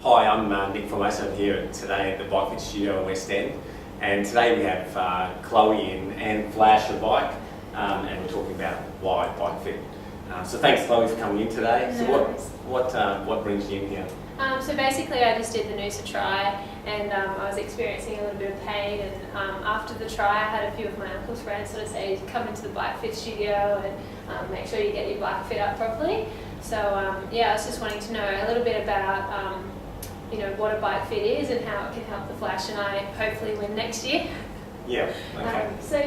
Hi, I'm Nick Formation. I'm here today at the Bike Fit Studio in West End, and today we have Chloe in and Flash the bike, and we're talking about why Bike Fit. So thanks, Chloe, for coming in today. So what brings you in here? So basically I just did the Noosa Tri, and I was experiencing a little bit of pain, and after the tri I had a few of my uncle's friends sort of say, come into the Bike Fit Studio and make sure you get your bike fit up properly. So yeah, I was just wanting to know a little bit about what a bike fit is and how it can help the Flash and I hopefully win next year. Yeah, okay. So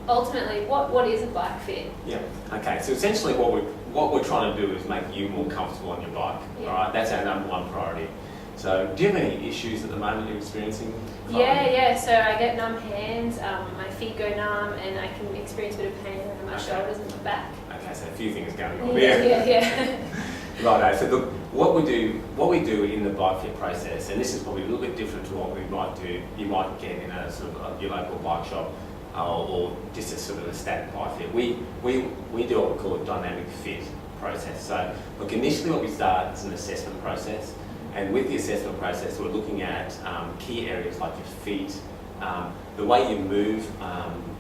ultimately, what is a bike fit? Yeah, okay. So essentially what we're trying to do is make you more comfortable on your bike. Yeah. All right, that's our number one priority. So do you have any issues at the moment you're experiencing? Yeah. So I get numb hands, my feet go numb, and I can experience a bit of pain around my shoulders and my back. Okay, so a few things going on Yeah. there. Righto. So look, what we do in the bike fit process, and this is probably a little bit different to what you might get in a sort of your local bike shop, or just a sort of a static bike fit. We do what we call a dynamic fit process. So look, initially what we start is an assessment process, and with the assessment process we're looking at key areas like your feet, the way you move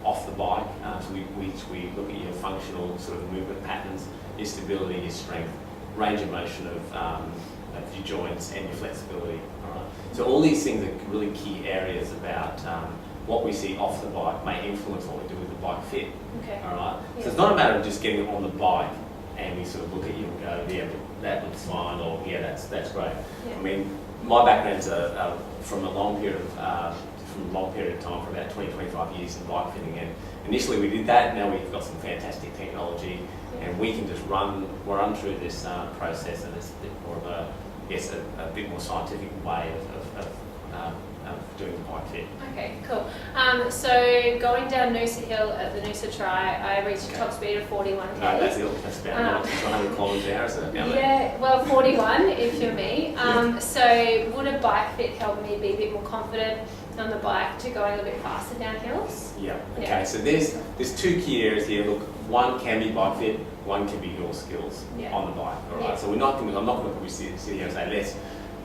off the bike. So we look at your functional sort of movement patterns, your stability, your strength, range of motion of your joints and your flexibility. All right. So all these things are really key areas about what we see off the bike may influence what we do with the bike fit. Okay. All right. Yeah. So it's not a matter of just getting on the bike and we sort of look at you and go, yeah, that looks fine, or yeah, that's great. Yeah. I mean, my background's from a long period of time, for about 20-25 years in bike fitting, and initially we did that. Now we've got some fantastic technology, and we can just run through this process, and it's a bit more of a bit more scientific way of doing the bike fit. Okay, cool. So going down Noosa Hill at the Noosa Tri, I reached a top speed of 41 k's. No, that's ill. That's about 100 kilometres an hour, isn't it? Yeah, well, 41 if you're me. So would a bike fit help me be a bit more confident on the bike to going a little bit faster down hills? Yeah. Okay. Yeah. So there's two key areas here. Look, one can be bike fit, one can be your skills on the bike. All right. Yeah. So I'm not going to probably sit here and say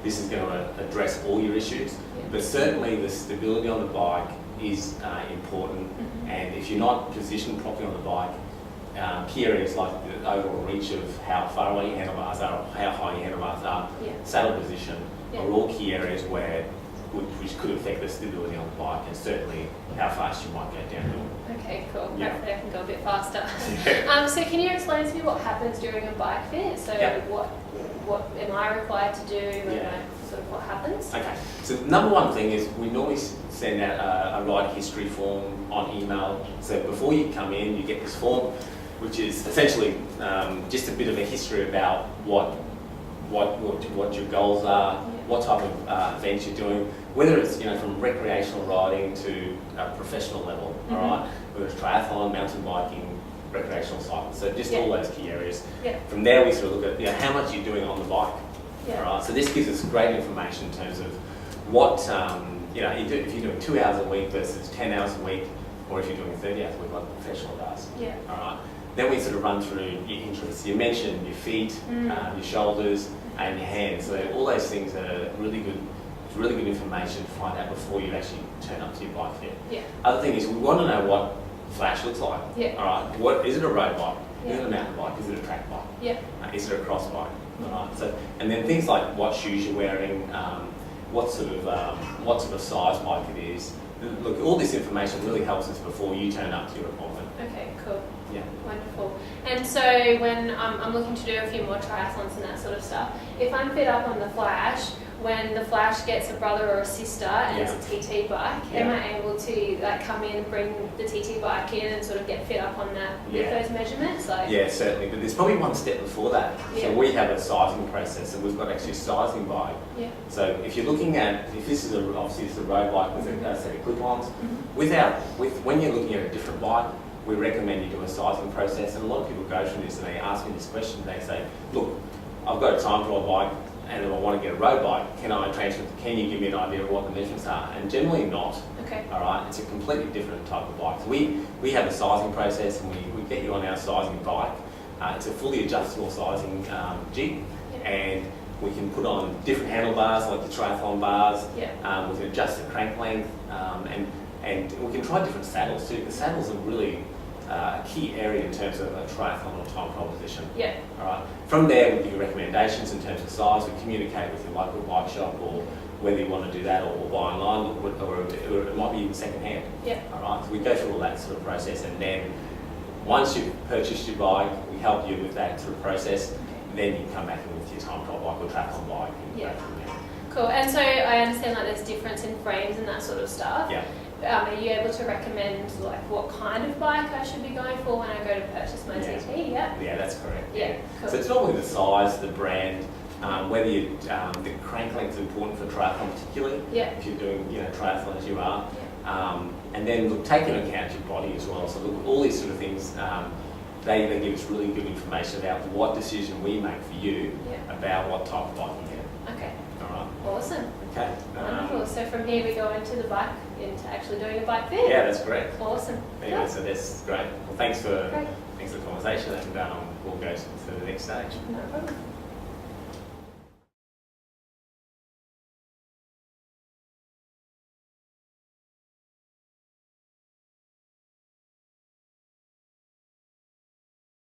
this is going to address all your issues, but certainly the stability on the bike is important. Mm-hmm. And if you're not positioned properly on the bike, key areas like the overall reach of how far away your handlebars are, or how high your handlebars are, saddle position, are all key areas which could affect the stability on the bike, and certainly how fast you might go downhill. Okay, cool. Yeah. Hopefully I can go a bit faster. Yeah. So can you explain to me what happens during a bike fit? So what am I required to do? Sort of what happens? Okay, so the number one thing is we normally send out a ride history form on email. So before you come in, you get this form, which is essentially just a bit of a history about what your goals are, what type of events you're doing, whether it's from recreational riding to a professional level. All right, whether it's triathlon, mountain biking, recreational cycling. So just all those key areas. Yeah. From there, we sort of look at how much you're doing on the bike. Yeah. All right. So this gives us great information in terms of what if you're doing 2 hours a week versus 10 hours a week, or if you're doing 30 hours a week like a professional does. Yeah. All right. Then we sort of run through your interests. You mentioned your feet, your shoulders, and your hands. So all those things are really good. It's really good information to find out before you actually turn up to your bike fit. Yeah. Other thing is we want to know what Flash looks like. Yeah. All right. What is it? A road bike? Yeah. Is it a mountain bike? Is it a track bike? Yeah. Is it a cross bike? All right. So, and then things like what shoes you're wearing, what sort of size bike it is. Look, all this information really helps us before you turn up to your appointment. Okay, cool. Yeah. Wonderful. And so when I'm looking to do a few more triathlons and that sort of stuff, if I'm fit up on the Flash, when the Flash gets a brother or a sister and it's a TT bike, am I able to come in and bring the TT bike in and sort of get fit up on that with those measurements? Yeah, certainly. But there's probably one step before that. Yeah. So we have a sizing process, and we've got actually a sizing bike. Yeah. So if you're looking at, if this is obviously it's a road bike with a set of clip-ons, when you're looking at a different bike, we recommend you do a sizing process. And a lot of people go through this and they ask me this question. They say, look, I've got a time trial bike, and if I want to get a road bike, can you give me an idea of what the measurements are? And generally not. Okay. All right, it's a completely different type of bike. So we have a sizing process, and we get you on our sizing bike. It's a fully adjustable sizing jig, and We can put on different handlebars, like the triathlon bars. Yeah. We can adjust the crank length, and we can try different saddles too. The saddles are really a key area in terms of a triathlon or time trial position. Yeah. All right. From there, we give you recommendations in terms of size. We communicate with your local bike shop, or whether you want to do that or buy online, or it might be even second hand. Yeah. All right. So we go through all that sort of process, and then once you've purchased your bike, we help you with that sort of process. Then you come back in with your time trial bike or triathlon bike. And Yeah. go from there. Cool. And so I understand like there's difference in frames and that sort of stuff. Yeah. Are you able to recommend like what kind of bike I should be going for when I go to purchase my Yeah. TT? Yeah. Yeah, that's correct. Yeah. Cool. So it's not only the size, the brand, whether you, the crank length is important for triathlon particularly. Yeah. If you're doing, triathlon as you are. Yeah. And then look, take into account your body as well. So look, all these sort of things, they give us really good information about what decision we make for you Yeah. about what type of bike you get. Okay. All right. Awesome. Okay. Wonderful. So from here we go into the bike, into actually doing a bike fit. Yeah, that's correct. Awesome. Anyway, Cool. so that's great. Well, thanks for Great. the conversation, and we'll go to the next stage. No problem.